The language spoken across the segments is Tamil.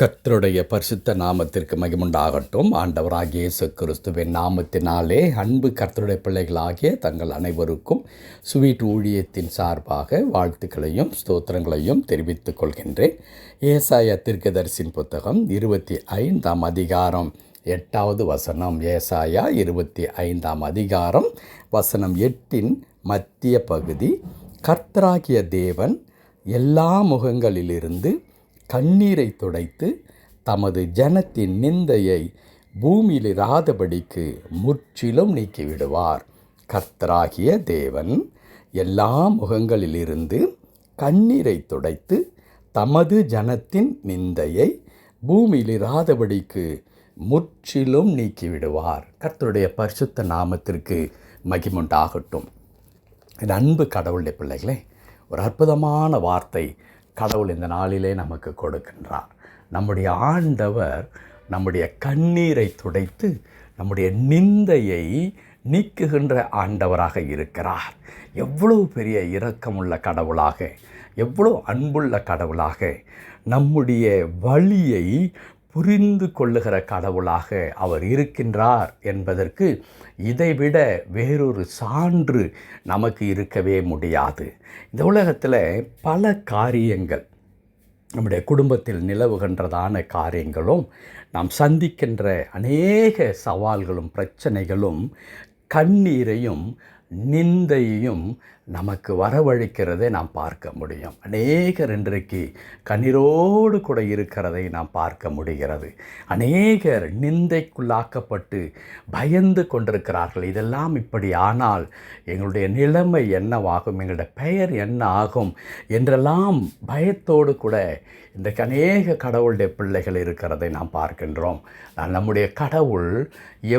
கர்த்தருடைய பரிசுத்த நாமத்திற்கு மகிமுண்டாகட்டும். ஆண்டவராகிய இயேசு கிறிஸ்துவின் நாமத்தினாலே அன்பு கர்த்தருடைய பிள்ளைகளாகிய தங்கள் அனைவருக்கும் ஸ்வீட் ஊழியத்தின் சார்பாக வாழ்த்துக்களையும் ஸ்தோத்திரங்களையும் தெரிவித்துக் கொள்கின்றேன். ஏசாயா தீர்க்கதரிசியின் புத்தகம் 25ஆம் அதிகாரம் 8வது வசனம். ஏசாயா 25ஆம் அதிகாரம் வசனம் 8இன் மத்திய பகுதி. கர்த்தராகிய தேவன் எல்லா முகங்களிலிருந்து கண்ணீரை துடைத்து தமது ஜனத்தின் நிந்தையை பூமியில் இராதபடிக்கு முற்றிலும் நீக்கிவிடுவார். கர்த்தராகிய தேவன் எல்லா முகங்களிலிருந்து கண்ணீரை துடைத்து தமது ஜனத்தின் நிந்தையை பூமியில் இராதபடிக்கு முற்றிலும் நீக்கிவிடுவார். கர்த்தருடைய பரிசுத்த நாமத்திற்கு மகிமுண்டாகட்டும். என் அன்பு கடவுளுடைய பிள்ளைகளே, ஒரு அற்புதமான வார்த்தை கடவுள் இந்த நாளிலே நமக்கு கொடுக்கின்றார். நம்முடைய ஆண்டவர் நம்முடைய கண்ணீரை துடைத்து நம்முடைய நிந்தையை நீக்குகின்ற ஆண்டவராக இருக்கிறார். எவ்வளவு பெரிய இரக்கமுள்ள கடவுளாக, எவ்வளோ அன்புள்ள கடவுளாக, நம்முடைய வலியை புரிந்து கொள்ளுகிற கடவுளாக அவர் இருக்கின்றார் என்பதற்கு இதைவிட வேறொரு சான்று நமக்கு இருக்கவே முடியாது. இந்த உலகத்தில் பல காரியங்கள், நம்முடைய குடும்பத்தில் நிலவுகின்றதான காரியங்களும், நாம் சந்திக்கின்ற அநேக சவால்களும் பிரச்சனைகளும் கண்ணீரையும் நிந்தையையும் நமக்கு வரவழைக்கிறதை நாம் பார்க்க முடியும். அநேகர் இன்றைக்கு கண்ணீரோடு கூட இருக்கிறதை நாம் பார்க்க முடிகிறது. அநேகர் நிந்தைக்குள்ளாக்கப்பட்டு பயந்து கொண்டிருக்கிறார்கள். இதெல்லாம் இப்படி ஆனால் எங்களுடைய நிலைமை என்னவாகும், எங்களுடைய பெயர் என்ன ஆகும் என்றெல்லாம் பயத்தோடு கூட இன்றைக்கு அநேக கடவுளுடைய பிள்ளைகள் இருக்கிறதை நாம் பார்க்கின்றோம். நம்முடைய கடவுள்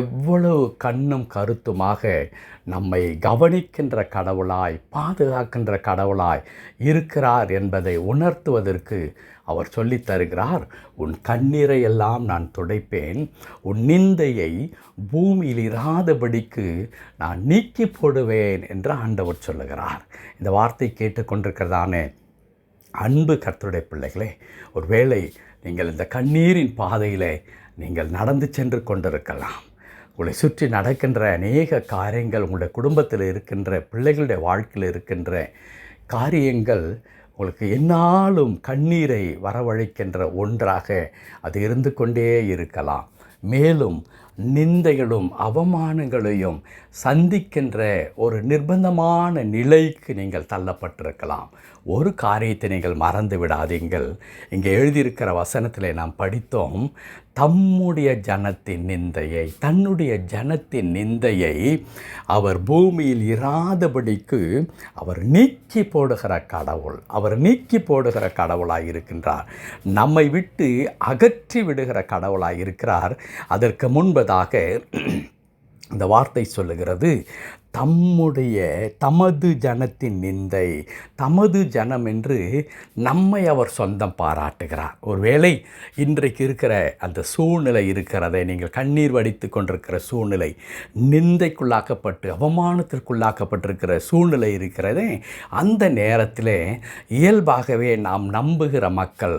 எவ்வளவு கண்ணும் கருத்துமாக நம்மை கவனிக்கின்ற கடவுளாய், பாதுகாக்கின்ற கடவுளாய் இருக்கிறார் என்பதை உணர்த்துவதற்கு அவர் சொல்லித் தருகிறார். உன் கண்ணீரை எல்லாம் நான் துடைப்பேன், உன் நிந்தையை பூமியில் இராதபடிக்கு நான் நீக்கி போடுவேன் என்று ஆண்டவர் சொல்லுகிறார். இந்த வார்த்தை கேட்டுக்கொண்டிருக்கிறதானே அன்பு கர்த்தருடைய பிள்ளைகளே, ஒருவேளை நீங்கள் இந்த கண்ணீரின் பாதையிலே நீங்கள் நடந்து சென்று கொண்டிருக்கலாம். உங்களை சுற்றி நடக்கின்ற அநேக காரியங்கள், உங்களுடைய குடும்பத்தில் இருக்கின்ற பிள்ளைகளுடைய வாழ்க்கையில் இருக்கின்ற காரியங்கள் உங்களுக்கு எந்நாளும் கண்ணீரை வரவழைக்கின்ற ஒன்றாக அது இருந்து கொண்டே இருக்கலாம். மேலும் நிந்தைகளும் அவமானங்களையும் சந்திக்கின்ற ஒரு நிர்பந்தமான நிலைக்கு நீங்கள் தள்ளப்பட்டிருக்கலாம். ஒரு காரியத்தை நீங்கள் மறந்து விடாதீங்கள். இங்கே எழுதியிருக்கிற வசனத்தில் நாம் படித்தோம், தம்முடைய ஜனத்தின் நிந்தையை, தன்னுடைய ஜனத்தின் நிந்தையை அவர் பூமியில் இராதபடிக்கு அவர் நீக்கி போடுகிற கடவுள், அவர் நீக்கி போடுகிற கடவுளாக இருக்கின்றார். நம்மை விட்டு அகற்றி விடுகிற கடவுளாக இருக்கிறார். அதற்கு முன்பதாக இந்த வார்த்தை சொல்லுகிறது, தமது ஜனத்தின் நிந்தை. தமது ஜனம் என்று நம்மை அவர் சொந்தம் பாராட்டுகிறார். ஒருவேளை இன்றைக்கு இருக்கிற அந்த சூழ்நிலை இருக்கிறதை, நீங்கள் கண்ணீர் வடித்து கொண்டிருக்கிற சூழ்நிலை, நிந்தைக்குள்ளாக்கப்பட்டு அவமானத்திற்குள்ளாக்கப்பட்டிருக்கிற சூழ்நிலை இருக்கிறதே, அந்த நேரத்தில் இயல்பாகவே நாம் நம்புகிற மக்கள்,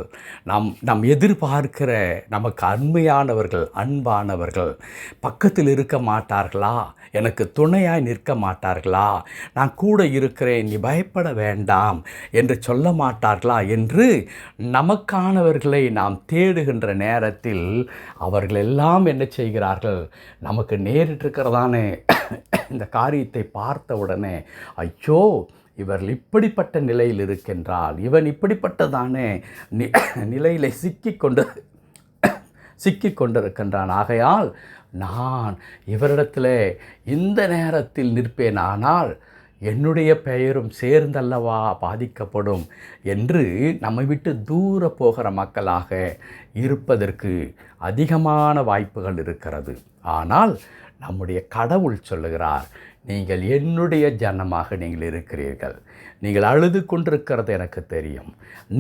நாம் எதிர்பார்க்கிற நமக்கு அண்மையானவர்கள், அன்பானவர்கள் பக்கத்தில் இருக்க மாட்டார்களா? எனக்கு துணையாய் நிற்க மாட்டார்களா? நான் கூட இருக்கிறேன், நீ பயப்பட வேண்டாம் என்று சொல்ல மாட்டார்களா என்று நமக்கானவர்களை நாம் தேடுகின்ற நேரத்தில் அவர்கள் எல்லாம் என்ன செய்கிறார்கள்? நமக்கு நேரிட்டிருக்கிறதானே இந்த காரியத்தை பார்த்த உடனே, ஐயோ, இவர்கள் இப்படிப்பட்ட நிலையில் இருக்கின்றால், இவன் இப்படிப்பட்டதானே நிலையில் சிக்கி கொண்டிருக்கின்றான், ஆகையால் நான் இவரிடத்தில் இந்த நேரத்தில் நிற்பேன், ஆனால் என்னுடைய பெயரும் சேர்ந்தல்லவா பாதிக்கப்படும் என்று நம்மை விட்டு தூர போகிற மக்களாக இருப்பதற்கு அதிகமான வாய்ப்புகள் இருக்கிறது. ஆனால் நம்முடைய கடவுள் சொல்லுகிறார், நீங்கள் என்னுடைய ஜனமாக நீங்கள் இருக்கிறீர்கள். நீங்கள் அழுது கொண்டிருக்கிறது எனக்கு தெரியும்,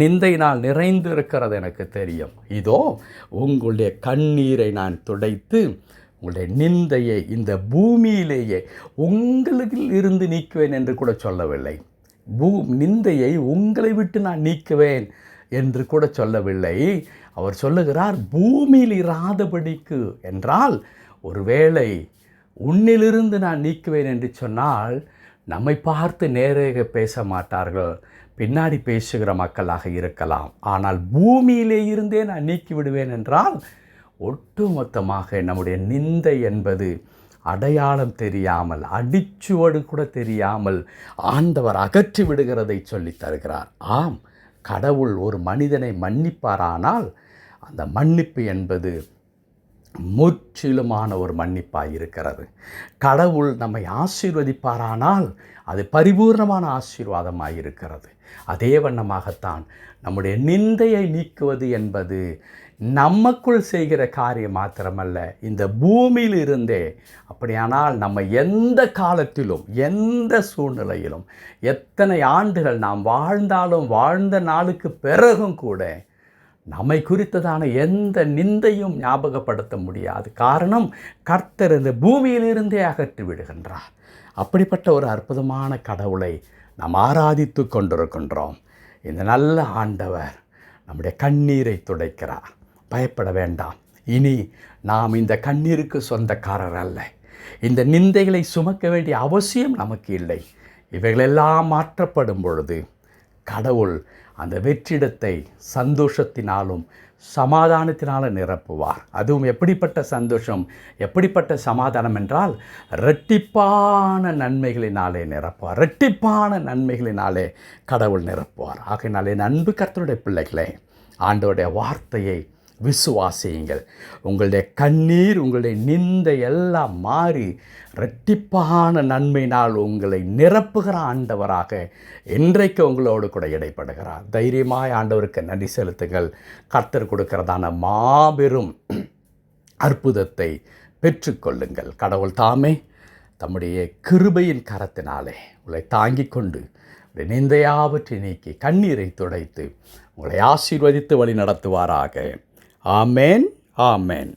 நிந்தையினால் நிறைந்து இருக்கிறது எனக்கு தெரியும். இதோ உங்களுடைய கண்ணீரை நான் துடைத்து உங்களுடைய நிந்தையை இந்த பூமியிலேயே உங்களுக்கு இருந்து நீக்குவேன் என்று கூட சொல்லவில்லை. நிந்தையை உங்களை விட்டு நான் நீக்குவேன் என்று கூட சொல்லவில்லை. அவர் சொல்லுகிறார், பூமியில் இராதபடிக்கு என்றால், ஒருவேளை உன்னிலிருந்து நான் நீக்குவேன் என்று சொன்னால் நம்மை பார்த்து நேராக பேச மாட்டார்கள், பின்னாடி பேசுகிற மக்களாக இருக்கலாம். ஆனால் பூமியிலே இருந்தே நான் நீக்கி விடுவேன் என்றால் ஒட்டுமொத்தமாக நம்முடைய நிந்தை என்பது அடையாளம் தெரியாமல், அடிச்சுவடு கூட தெரியாமல் ஆண்டவர் அகற்றி விடுகிறதை சொல்லித் தருகிறார். ஆம், கடவுள் ஒரு மனிதனை மன்னிப்பாரானால் அந்த மன்னிப்பு என்பது முற்றிலுமான ஒரு மன்னிப்பாக இருக்கிறது. கடவுள் நம்மை ஆசீர்வதிப்பாரானால் அது பரிபூர்ணமான ஆசீர்வாதமாக இருக்கிறது. அதே வண்ணமாகத்தான் நம்முடைய நிந்தையை நீக்குவது என்பது நமக்குள் செய்கிற காரியம் மாத்திரமல்ல, இந்த பூமியில் இருந்தே. அப்படியானால் நம்ம எந்த காலத்திலும், எந்த சூழ்நிலையிலும், எத்தனை ஆண்டுகள் நாம் வாழ்ந்தாலும், வாழ்ந்த நாளுக்கு பிறகும் கூட நம்மை குறித்ததான எந்த நிந்தையும் ஞாபகப்படுத்த முடியாது. காரணம், கர்த்தர் இந்த பூமியிலிருந்தே அகற்றி விடுகின்றார். அப்படிப்பட்ட ஒரு அற்புதமான கடவுளை நாம் ஆராதித்து கொண்டிருக்கின்றோம். இந்த நல்ல ஆண்டவர் நம்முடைய கண்ணீரை துடைக்கிறார். பயப்பட வேண்டாம். இனி நாம் இந்த கண்ணீருக்கு சொந்தக்காரர் அல்ல. இந்த நிந்தைகளை சுமக்க வேண்டிய அவசியம் நமக்கு இல்லை. இவைகளெல்லாம் மாற்றப்படும் பொழுது கடவுள் அந்த வெற்றிடத்தை சந்தோஷத்தினாலும் சமாதானத்தினாலும் நிரப்புவார். அதுவும் எப்படிப்பட்ட சந்தோஷம், எப்படிப்பட்ட சமாதானம் என்றால், இரட்டிப்பான நன்மைகளினாலே நிரப்புவார். இரட்டிப்பான நன்மைகளினாலே கடவுள் நிரப்புவார். ஆகையினாலே அன்பு கர்த்தருடைய பிள்ளைகளே, ஆண்டவருடைய வார்த்தையை விசுவாசியுங்கள். உங்களுடைய கண்ணீர், உங்களுடைய நிந்தை எல்லாம் மாறி இரட்டிப்பான நன்மையினால் உங்களை நிரப்புகிற ஆண்டவராக இன்றைக்கு உங்களோடு கூட இடைப்படுகிறார். தைரியமாய் ஆண்டவருக்கு நன்றி செலுத்துங்கள். கர்த்தர் கொடுக்கிறதான மாபெரும் அற்புதத்தை பெற்றுக்கொள்ளுங்கள். கடவுள் தாமே தம்முடைய கிருபையின் கரத்தினாலே உங்களை தாங்கிக் கொண்டு நிந்தையாவற்றை நீக்கி கண்ணீரை துடைத்து உங்களை ஆசீர்வதித்து வழி நடத்துவாராக. ஆமேன், ஆமேன்.